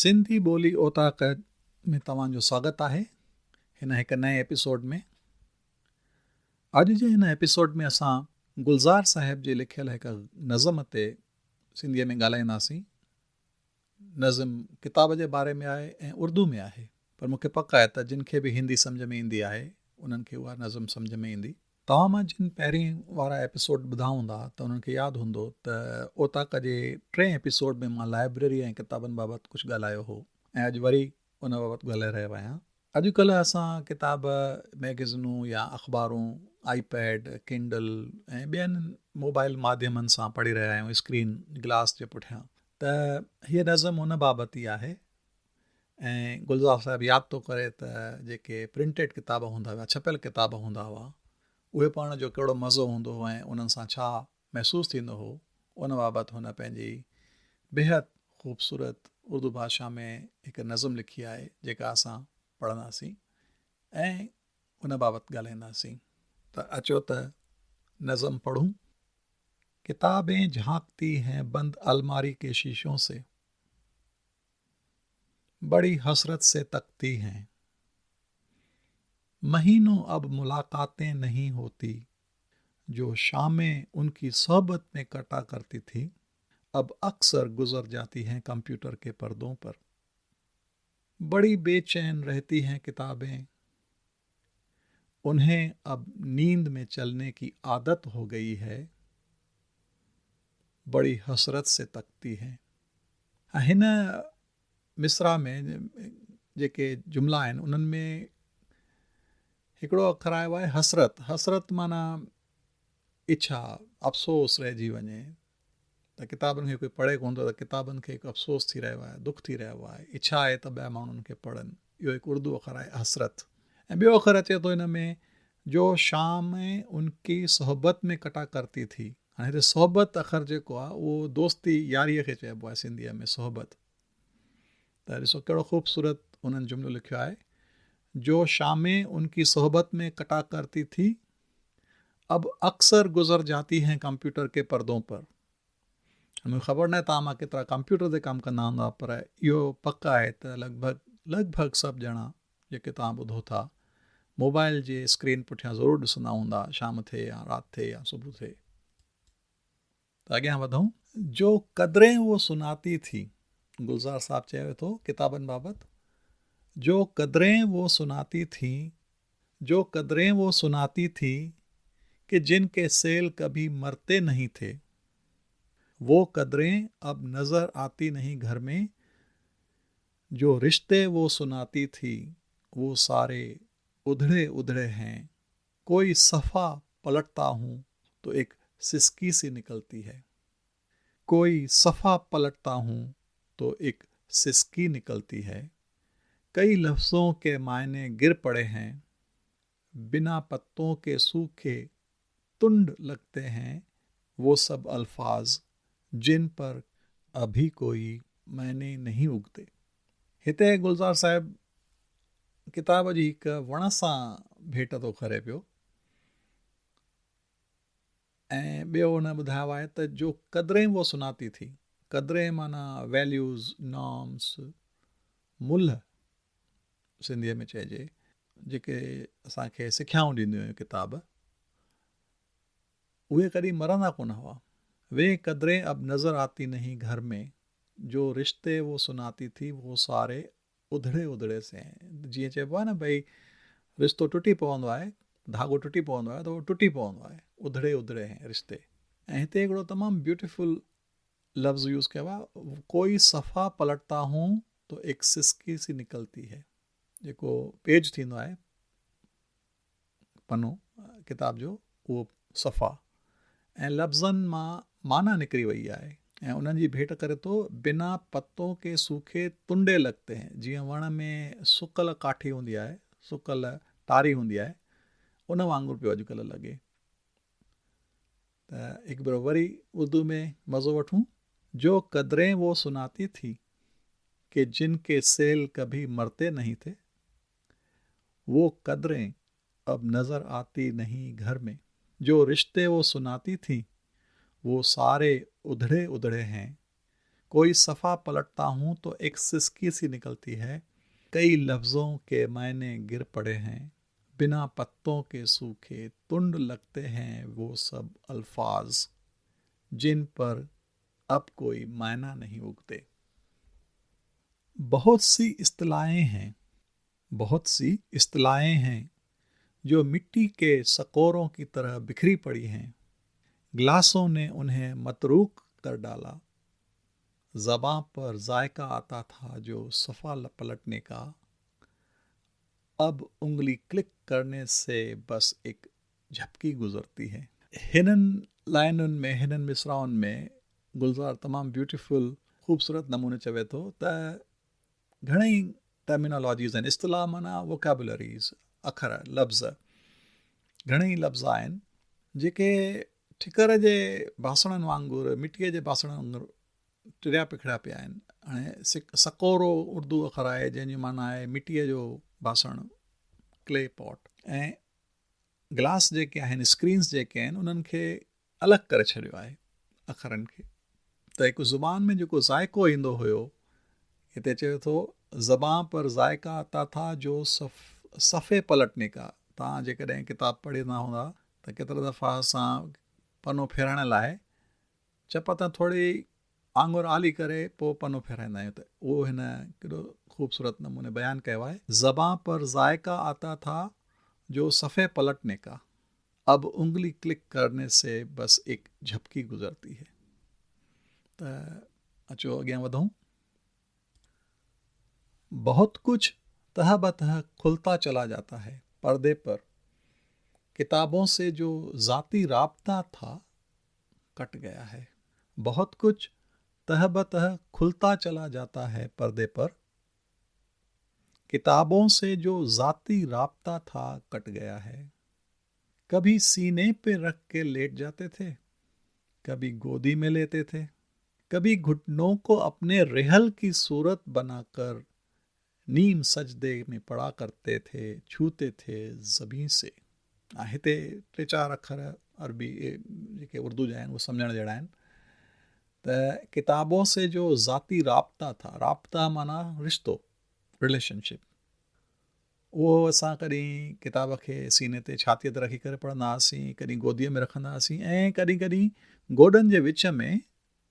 सिंधी ॿोली ओताक में तव्हांजो स्वागत आहे हिन हिकु नए एपिसोड में। अॼु जे हिन एपिसोड में असां गुलज़ार साहिब जे लिखियल हिकु नज़म ते सिंधीअ में ॻाल्हाईंदासीं। नज़म किताब जे बारे में आहे ऐं उर्दू में आहे, पर मूंखे पक आहे त जिन खे बि हिंदी सम्झ में ईंदी आहे उन्हनि खे उहा नज़म सम्झ में ईंदी। तव्हां मां जिन पहिरीं वारा एपिसोड ॿुधा हूंदा त उन्हनि खे यादि हूंदो त ओताक जे 3 एपिसोड में मां लाइब्रेरी ऐं किताबनि बाबति कुझु ॻाल्हायो हो ऐं अॼु वरी उन बाबति ॻाल्हाए रहियो आहियां। अॼुकल्ह असां किताब, मैगज़िनूं या अख़बारूं, आईपैड, किंडल ऐं ॿियनि मोबाइल माध्यमनि सां पढ़ी रहिया आहियूं स्क्रीन ग्लास जे पुठियां। त हीअ नज़म उन बाबति ई आहे ऐं गुलज़ार साहिबु यादि थो करे त जेके प्रिंटेड किताब हूंदा हुआ, छपियल किताब हूंदा हुआ, उहे पढ़ण जो कहिड़ो मज़ो हूंदो हो ऐं उन्हनि सां छा महसूसु थींदो हो, उन बाबति हुन पंहिंजी बेहद ख़ूबसूरत उर्दू भाषा में हिकु नज़म लिखी आहे जेका असां पढ़ंदासीं ऐं उन बाबति ॻाल्हाईंदासीं। त अचो त नज़म पढ़ूं। किताबें झांकती हैं बंद अलमारी के शीशों से, बड़ी हसरत से तकती हैं। महीनों अब मुलाकातें नहीं होती, जो शामें उनकी सोहबत में कटा करती थी, अब अक्सर गुजर जाती हैं कंप्यूटर के पर्दों पर। बड़ी बेचैन रहती हैं किताबें, उन्हें अब नींद में चलने की आदत हो गई है, बड़ी हसरत से तकती हैं। हिन मिसरा में जेके जुमला आहिनि उन्हनि में हिकिड़ो अखर आयो आहे हसरत। हसरत माना इच्छा, अफ़सोस रहिजी वञे त किताबनि खे कोई पढ़े कोन थो त किताबनि खे हिकु अफ़सोस थी रहियो आहे, दुख थी रहियो आहे, इच्छा आहे त ॿिया माण्हू उन्हनि खे पढ़नि। इहो हिकु उर्दू अखर आहे हसरत। ऐं ॿियो अखर अचे थो हिन में जो शाम में उनकी सोहबत में कटा करती थी। हाणे हिते सोहबत अखर जेको आहे उहो दोस्ती यारीअ खे चइबो आहे सिंधीअ में, सोहबत। त ॾिसो कहिड़ो ख़ूबसूरत उन्हनि जुमिलो लिखियो आहे, जो शामें उनकी सोहबत में कटा करती थी, अब अक्सर गुजर जाती हैं कंप्यूटर के पर्दों पर। मूंखे ख़बर न आहे तव्हां मां केतिरा कंप्यूटर ते कमु कंदा हूंदा, पर इहो पक आहे त लॻभॻि सभु ॼणा जेके तव्हां ॿुधो था मोबाइल जे स्क्रीन पुठियां ज़रूरु ॾिसंदा हूंदा, शाम थिए या राति थिए या सुबुह थिए। त अॻियां वधूं। जो क़दरें वो सुनाती थी, गुलज़ार साहब चयो थो किताबनि बाबति, जो क़दरें वो सुनाती थी, जो क़दरें वो सुनाती थी कि जिनके सेल कभी मरते नहीं थे, वो कदरें अब नज़र आती नहीं घर में, जो रिश्ते वो सुनाती थी वो सारे उधड़े उधड़े हैं, कोई सफ़ा पलटता हूँ तो एक सिसकी सी निकलती है, कोई सफ़ा पलटता हूँ तो एक सिसकी निकलती है, कई लफ्ज़ों के मायने गिर पड़े हैं, बिना पत्तों के सूखे तुंड लगते हैं, वो सब अल्फाज जिन पर अभी कोई मैंने नहीं उगते। हिते गुलज़ार साहिब किताब जी हिकु वण सां भेट थो करे पियो ऐं ॿियो हुन ॿुधायो आहे त जो क़दरें वो सुनाती थी। क़दरें माना वैल्यूज़, नॉर्म्स, मुल्ह सिंधीअ में चइजे, जेके असांखे सिखियाऊं ॾींदियूं हुयूं किताब, उहे कॾहिं मरंदा कोन हुआ। वे कदरें अब नज़र आती नहीं घर में, जो रिश्ते वो सुनाती थी वो सारे उधड़े उधड़े से हैं। जीअं चइबो आहे न भई रिश्तो टुटी पवंदो आहे, धाॻो टुटी पवंदो आहे त उहो टुटी पवंदो आहे, उधड़े उधड़े हैं रिश्ते। ऐं हिते हिकिड़ो तमामु ब्यूटीफुल लफ़्ज़ यूज़ कयो आहे, कोई सफ़ा पलटता हूँ तो एक सिसकी सी निकलती है। जेको पेज थींदो आहे पनो किताब जो, उहो सफ़ा ऐं लफ़्ज़नि मां माना निकिरी वई आहे ऐं उन्हनि जी भेट करे थो, बिना पत्तों के सूखे तुंडे लॻते हैं। जीअं वण में सुकल काठी हूंदी आहे, सुकल टारी हूंदी आहे, उन वांगुरु पियो अॼुकल्ह लॻे। त हिकु भेरो वरी उर्दू में मज़ो वठूं। जो कदरें वो सुनाती थी कि जिनके सेल कभी मरते नहीं थे, वो कदरें अब नज़र आती नहीं घर में, जो रिश्ते वो सुनाती थी वो सारे उधड़े उधड़े हैं, कोई सफ़ा पलटता हूँ तो एक सिसकी सी निकलती है, कई लफ्ज़ों के मायने गिर पड़े हैं, बिना पत्तों के सूखे तुंड लगते हैं वो सब अल्फाज, जिन पर अब कोई मायना नहीं उगते। बहुत सी इस्तिलाहें हैं जो मिट्टी के सकोरों की तरह बिखरी पड़ी हैं। गिलासों ने उन्हें मतरूक कर डाला। ज़बां पर जायका आता था जो सफ़ा पलटने का, अब उंगली क्लिक करने से बस एक झपकी गुजरती है। हिनन मिसराउन में गुलज़ार तमामु ब्यूटीफुल ख़ूबसूरत नमूने चवे थो त घणेई टर्मिनोलॉजीज़ आहिनि, इस्तिलाह माना वोकेबुलरीज़, अखर लफ़्ज़, घणेई लफ़्ज़ आहिनि जेके ठिकर जे बासणनि वांगुरु, मिटीअ जे बासणनि वांगुरु टिरिया पिखिड़ा पिया आहिनि। हाणे सकोरो उर्दू अखर आहे जंहिंजी माना आहे मिटीअ जो बासण, क्ले पॉट, ऐं गिलास जेके आहिनि, स्क्रीन्स जेके आहिनि, उन्हनि खे अलॻि करे छॾियो आहे अखरनि खे। त हिकु ज़ुबान में जेको ज़ाइको ईंदो हुयो, हिते चवे थो ज़बां पर ज़ाइका आता था जो सफ़े पलटने का। तव्हां जेकॾहिं किताबु पढ़ंदा हूंदा त केतिरा दफ़ा असां पनो फेराइण लाइ चप त थोरी आङुर आली करे पोइ पनो फेराईंदा आहियूं, त उहो हिन केॾो ख़ूबसूरत नमूने बयानु कयो आहे। ज़बां पर ज़ायका आता था जो सफ़े पलटने का, अब उंगली क्लिक करने से बस एक झपकी गुजरती है। त अचो अॻियां वधूं। बहुत कुछ तह बतह खुलता चला जाता है पर्दे पर, किताबों से जो ज़ाती राब्ता था कट गया है। बहुत कुछ तह बतह खुलता चला जाता है पर्दे पर, किताबों से जो ज़ाती राब्ता था कट गया है। कभी सीने पे रख के लेट जाते थे, कभी गोदी में लेते थे, कभी घुटनों को अपने रेहल की सूरत बनाकर नीम सजदे में पड़ा करते थे, छूते थे ज़बीं से। हिते 3-4 अखर अरबी जेके उर्दू जा आहिनि उहे सम्झण जहिड़ा आहिनि। त किताबों से जो ज़ाती राब्ता था, राब्ता माना रिश्तो, रिलेशनशिप, उहो असां कॾहिं किताब खे सीने ते छातीअ ते रखी करे पढ़ंदा हुआसीं, कॾहिं गोदीअ में रखंदा हुआसीं, ऐं कॾहिं कॾहिं गोॾनि जे विच में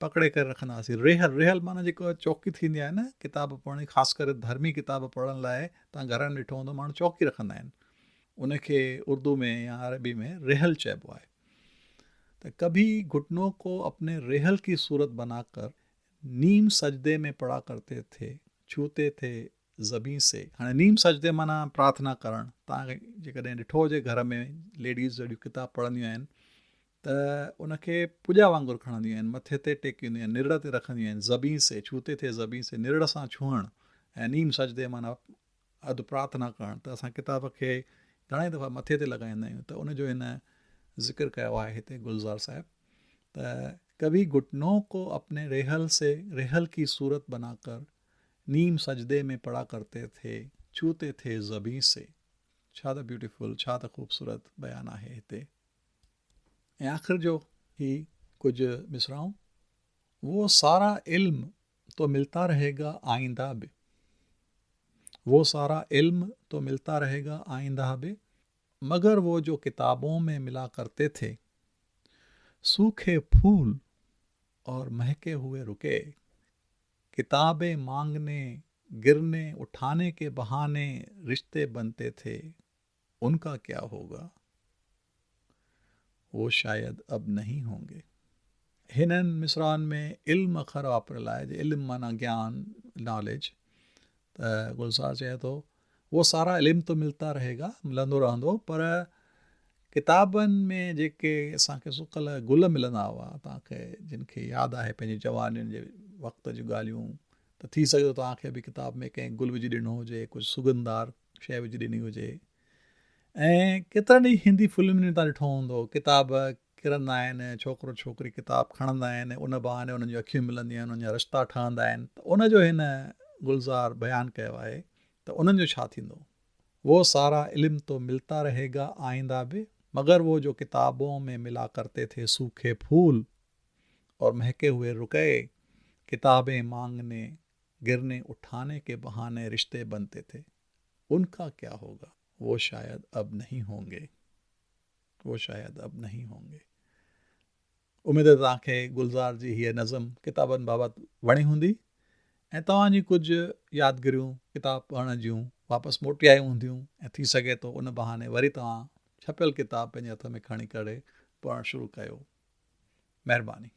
पकड़े करे रखंदा हुआसीं। रेहल माना जेको चौकी थींदी आहे न किताब पढ़ण, ख़ासि करे धर्मी किताब पढ़ण लाइ तव्हां घर में ॾिठो हूंदो माण्हू चौकी रखंदा आहिनि, उनखे उर्दू में या अरबी में रेहल चइबो आहे। त कभी घुटनों को अपने रेहल की सूरत बनाकर नीम सजदे में पड़ा करते थे, छूते थे ज़बीं से। हाणे नीम सजदे माना प्रार्थना करणु। तव्हांखे जेकॾहिं ॾिठो हुजे घर में लेडीज़ जॾहिं किताब पढ़ंदियूं आहिनि त उनखे पूॼा वांगुरु खणंदियूं आहिनि, मथे ते टेकींदियूं आहिनि, निर ते रखंदियूं आहिनि। ज़बीं से, छूते थे ज़बीं से, निर सां छुहणु, ऐं नीम सजदे माना अधु प्रार्थना करणु। त असां किताब खे घणेई दफ़ा मथे ते लॻाईंदा आहियूं, त उनजो हिन ज़िक्र कयो आहे हिते गुलज़ार साहिब। त कभी घुटनों को अपने रेहल की सूरत बनाकर नीम सजदे में पड़ा करते थे, छूते थे ज़बीं से। छा त ब्यूटीफुल, छा त ख़ूबसूरत बयानु आहे हिते। ऐं आख़िर जो ही कुछ मिसराऊं, वो सारा इल्म तो मिलता रहेगा आइंदा भी, वो सारा इल्म तो मिलता रहेगा आइंदा भी, मगर वो जो किताबों में मिला करते थे, सूखे फूल और महके हुए रुके, किताबें मांगने, गिरने, उठाने के बहाने रिश्ते बनते थे, उनका क्या होगा, वो शायद अब नहीं होंगे। हिननि मिसरान में इल्म अखर वापरियल आहे, इल्म माना ज्ञान, नॉलेज। त गुलज़ार चए थो वो सारा इल्म तो मिलता रहेगा, मिलंदो रहंदो, पर किताबनि में जेके असांखे सुकल गुल मिलंदा हुआ, तव्हांखे जिन खे यादि आहे पंहिंजी जवानीनि जे वक़्त जूं ॻाल्हियूं, त थी सघे थो तव्हांखे बि किताब में कंहिं गुल विझी ॾिनो हुजे, कुझु सुगंधदार शइ विझी ॾिनी हुजे। ऐं केतिरनि ई हिंदी फिल्मुनि में तव्हां ॾिठो हूंदो, किताब किरंदा आहिनि, छोकिरो छोकिरी किताब खणंदा आहिनि, उन बहाने उन्हनि जूं अखियूं मिलंदियूं आहिनि, उन जा रिश्ता ठहंदा आहिनि। त उनजो हिन गुलज़ार बयानु कयो आहे त उन्हनि जो छा थींदो। वो सारा इल्म तो मिलता रहेगा आइंदा भी, मगर वो जो किताबों में मिला करते थे सूखे फूल और महके हुए रुके, किताबें मांगने, गिरने उठाने के बहाने रिश्ते बनते थे, उनका क्या होगा? वो शायद अब नहीं होंगे, वो शायद अब नहीं होंगे। उम्मीद है तव्हांखे गुलज़ार जी हीअ नज़म किताबनि बाबति वणी हूंदी ऐं तव्हांजी कुझु यादगिरियूं किताब पढ़ण जूं वापसि मोटी आयूं हूंदियूं ऐं थी सघे थो उन बहाने वरी तव्हां छपियल किताब पंहिंजे हथ में खणी करे पढ़णु शुरू कयो। महिरबानी।